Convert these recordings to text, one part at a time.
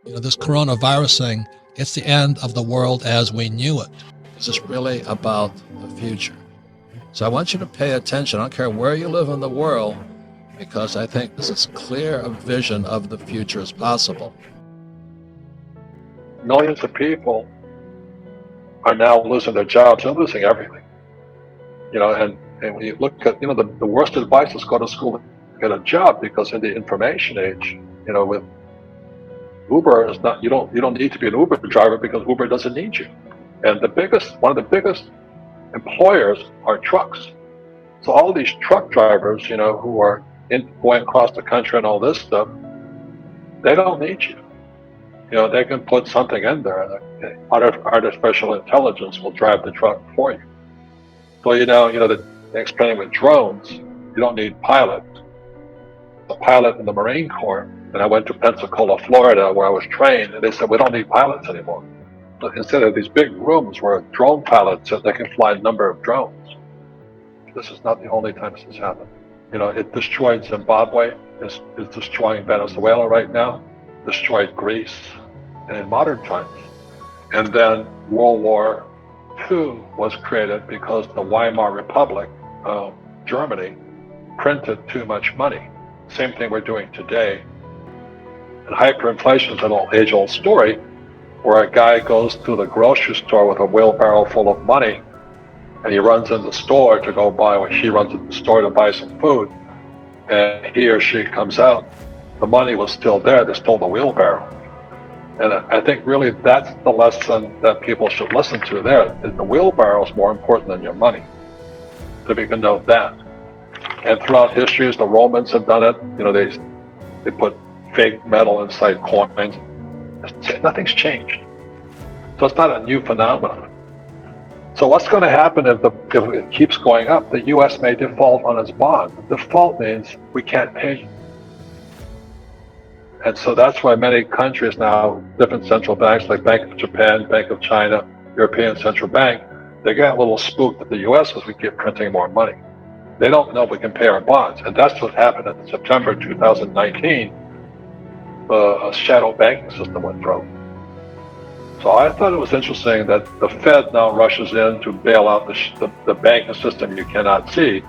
This coronavirus thing, it's the end of the world as we knew it. This is really about the future. So I want you to pay attention. I don't care where you live in the world, because I think this is clear a vision of the future as possible. Millions of people are now losing their jobs. They're losing everything. And when you look at, the worst advice is go to school to get a job, because in the information age, with Uber is not, you don't need to be an Uber driver because Uber doesn't need you. And one of the biggest employers are trucks. So all of these truck drivers, who are going across the country and all this stuff, they don't need you. They can put something in there. Artificial intelligence will drive the truck for you. So they explain with drones, you don't need pilots. A pilot in the Marine Corps, and I went to Pensacola, Florida, where I was trained, and they said, we don't need pilots anymore. But instead of these big rooms where drone pilots, they can fly a number of drones. This is not the only time this has happened. It destroyed Zimbabwe, it's destroying Venezuela right now, destroyed Greece, and in modern times. And then World War II was created because the Weimar Republic, Germany, printed too much money. Same thing we're doing today. And hyperinflation is an age-old story where a guy goes to the grocery store with a wheelbarrow full of money, and he runs in the store to go buy, or she runs in the store to buy some food, and he or she comes out, the money was still there, they stole the wheelbarrow. And I think really that's the lesson that people should listen to there. The wheelbarrow is more important than your money. So we can note that. And throughout history, as the Romans have done it, they put fake metal inside coins. Nothing's changed. So it's not a new phenomenon. So what's going to happen if it keeps going up? The U.S. may default on its bond. Default means we can't pay you. And so that's why many countries now, different central banks like Bank of Japan, Bank of China, European Central Bank, they get a little spooked at the U.S. as we keep printing more money. They don't know we can pay our bonds. And that's what happened in September 2019. A shadow banking system went through. So I thought it was interesting that the Fed now rushes in to bail out the banking system you cannot see,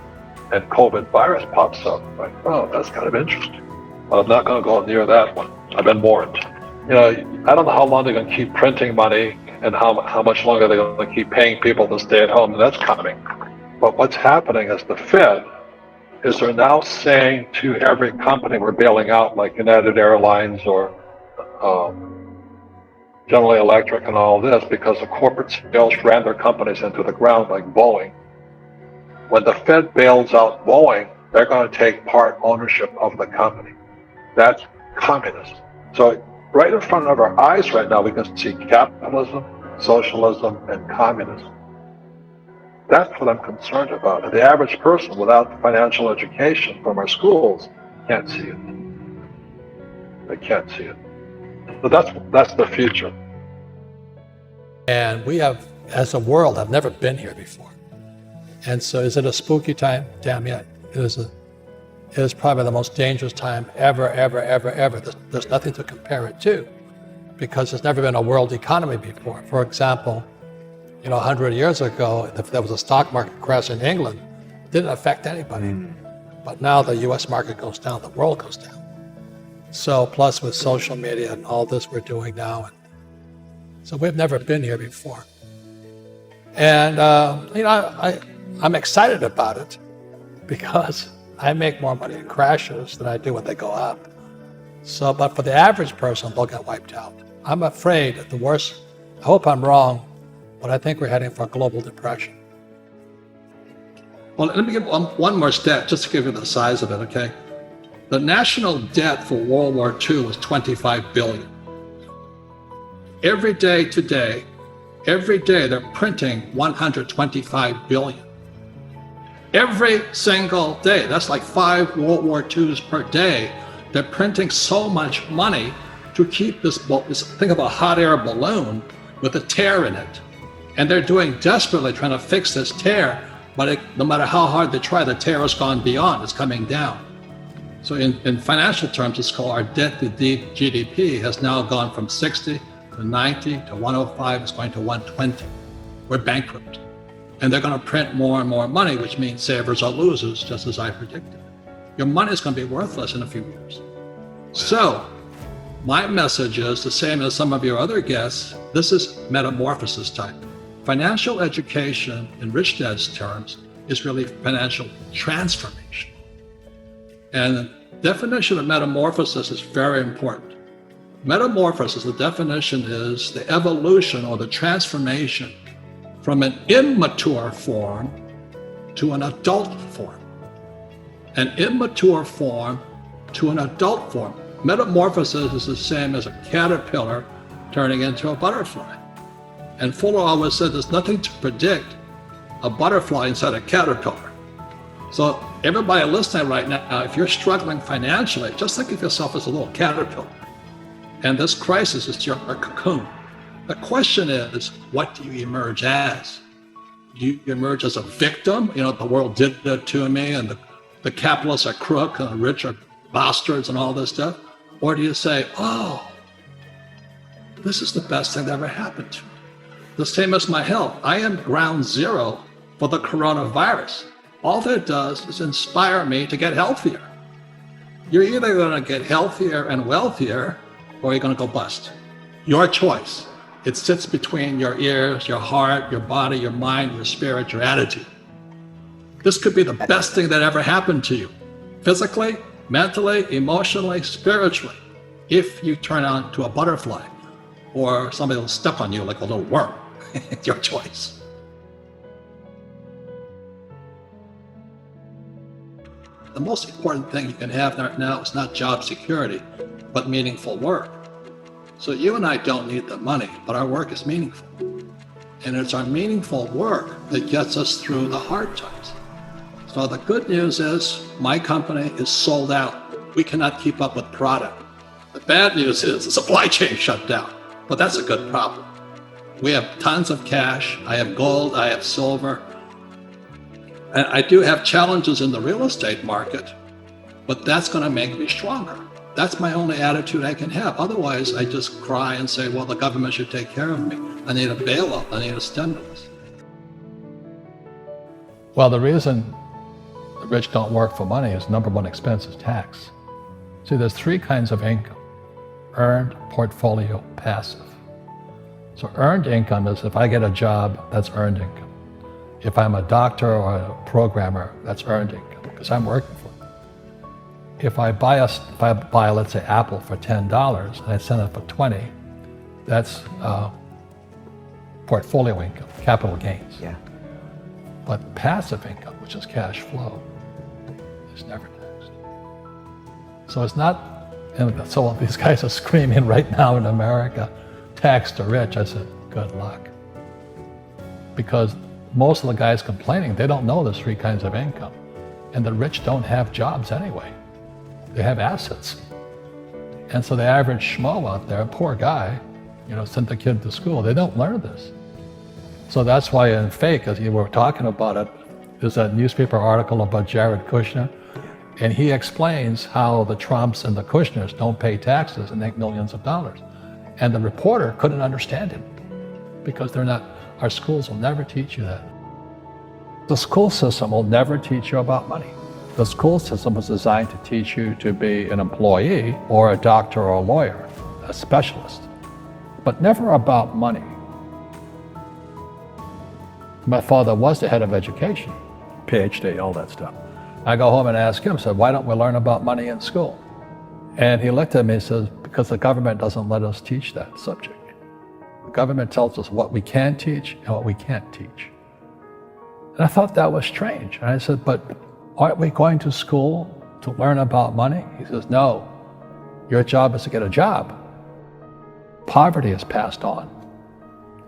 and COVID virus pops up. Like, oh, that's kind of interesting. But I'm not going to go near that one. I've been warned. I don't know how long they're going to keep printing money and how much longer they're going to keep paying people to stay at home, and that's coming. But what's happening is the Fed is they're now saying to every company we're bailing out, like United Airlines or General Electric and all this, because the corporate sales ran their companies into the ground like Boeing. When the Fed bails out Boeing, they're going to take part ownership of the company. That's communism. So right in front of our eyes right now, we can see capitalism, socialism, and communism. That's what I'm concerned about. And the average person without financial education from our schools can't see it. They can't see it. So that's the future. And we have, as a world, have never been here before. And so is it a spooky time? Damn yeah. It is probably the most dangerous time ever. There's nothing to compare it to, because there's never been a world economy before. For example, 100 years ago, if there was a stock market crash in England, it didn't affect anybody. But now the US market goes down, the world goes down. So plus with social media and all this we're doing now, and so we've never been here before. And I'm excited about it because I make more money in crashes than I do when they go up. So, but for the average person, they'll get wiped out. I'm afraid that the worst, I hope I'm wrong, but I think we're heading for a global depression. Well, let me give one more stat, just to give you the size of it, okay? The national debt for World War II was $25 billion. Every day today, they're printing $125 billion. Every single day, that's like 5 World War IIs per day. They're printing so much money to keep this, think of a hot air balloon with a tear in it. And they're doing desperately trying to fix this tear, but no matter how hard they try, the tear has gone beyond, it's coming down. So in financial terms, it's called our debt to GDP has now gone from 60 to 90 to 105. It's going to 120. We're bankrupt. And they're going to print more and more money, which means savers are losers, just as I predicted. Your money is going to be worthless in a few years. So my message is the same as some of your other guests. This is metamorphosis time. Financial education, in Rich Dad's terms, is really financial transformation. And the definition of metamorphosis is very important. Metamorphosis, the definition is the evolution or the transformation from an immature form to an adult form. An immature form to an adult form. Metamorphosis is the same as a caterpillar turning into a butterfly. And Fuller always said there's nothing to predict a butterfly inside a caterpillar. So everybody listening right now, if you're struggling financially, just think of yourself as a little caterpillar. And this crisis is your cocoon. The question is, what do you emerge as? Do you emerge as a victim? You know, the world did it to me, and the capitalists are crook, and the rich are bastards, and all this stuff? Or do you say, oh, this is the best thing that ever happened to me? The same as my health. I am ground zero for the coronavirus. All that does is inspire me to get healthier. You're either going to get healthier and wealthier, or you're going to go bust. Your choice. It sits between your ears, your heart, your body, your mind, your spirit, your attitude. This could be the best thing that ever happened to you, physically, mentally, emotionally, spiritually, if you turn on to a butterfly, or somebody will step on you like a little worm. It's your choice. The most important thing you can have right now is not job security, but meaningful work. So you and I don't need the money, but our work is meaningful. And it's our meaningful work that gets us through the hard times. So the good news is my company is sold out. We cannot keep up with product. The bad news is the supply chain shut down, but that's a good problem. We have tons of cash. I have gold, I have silver. And I do have challenges in the real estate market, but that's going to make me stronger. That's my only attitude I can have. Otherwise, I just cry and say, well, the government should take care of me. I need a bailout. I need a stimulus. Well, the reason the rich don't work for money is number one expense is tax. See, there's three kinds of income: earned, portfolio, passive. So earned income is if I get a job, that's earned income. If I'm a doctor or a programmer, that's earned income because I'm working for it. If I buy, let's say, Apple for $10 and I sell it for $20, that's portfolio income, capital gains. Yeah. But passive income, which is cash flow, is never taxed. So it's not, and so these guys are screaming right now in America, tax the rich. I said, good luck. Because most of the guys complaining, they don't know there's three kinds of income. And the rich don't have jobs anyway. They have assets. And so the average schmo out there, poor guy, sent the kid to school, they don't learn this. So that's why in Fake, as you were talking about it, there's a newspaper article about Jared Kushner, and he explains how the Trumps and the Kushners don't pay taxes and make millions of dollars. And the reporter couldn't understand him because our schools will never teach you that. The school system will never teach you about money. The school system was designed to teach you to be an employee or a doctor or a lawyer, a specialist, but never about money. My father was the head of education, PhD, all that stuff. I go home and ask him, said, why don't we learn about money in school? And he looked at me and says, because the government doesn't let us teach that subject. The government tells us what we can teach and what we can't teach. And I thought that was strange. And I said, but aren't we going to school to learn about money? He says, no, your job is to get a job. Poverty is passed on.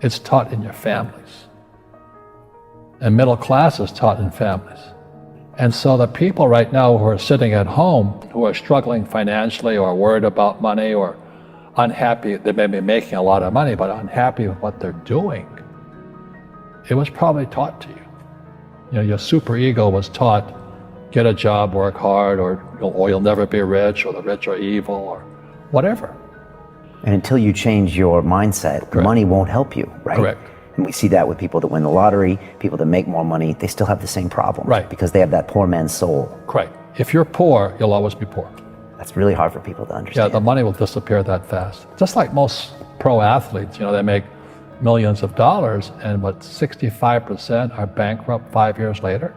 It's taught in your families. And middle class is taught in families. And so the people right now who are sitting at home, who are struggling financially or worried about money or unhappy, they may be making a lot of money, but unhappy with what they're doing, it was probably taught to you. Your superego was taught get a job, work hard, or you'll never be rich, or the rich are evil, or whatever. And until you change your mindset, Correct. money won't help you, right? Correct. And we see that with people that win the lottery, people that make more money, they still have the same problem. Right. Because they have that poor man's soul. Correct. If you're poor, you'll always be poor. That's really hard for people to Yeah, understand. the money will disappear that fast. Just like most pro athletes, they make millions of dollars, and 65% are bankrupt 5 years later.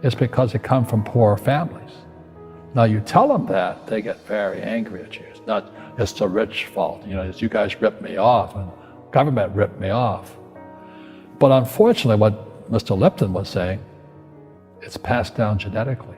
It's because they come from poor families. Now you tell them that, they get very angry at you. It's not, it's the rich fault. It's you guys ripped me off, and government ripped me off. But unfortunately, what Mr. Lipton was saying, it's passed down genetically.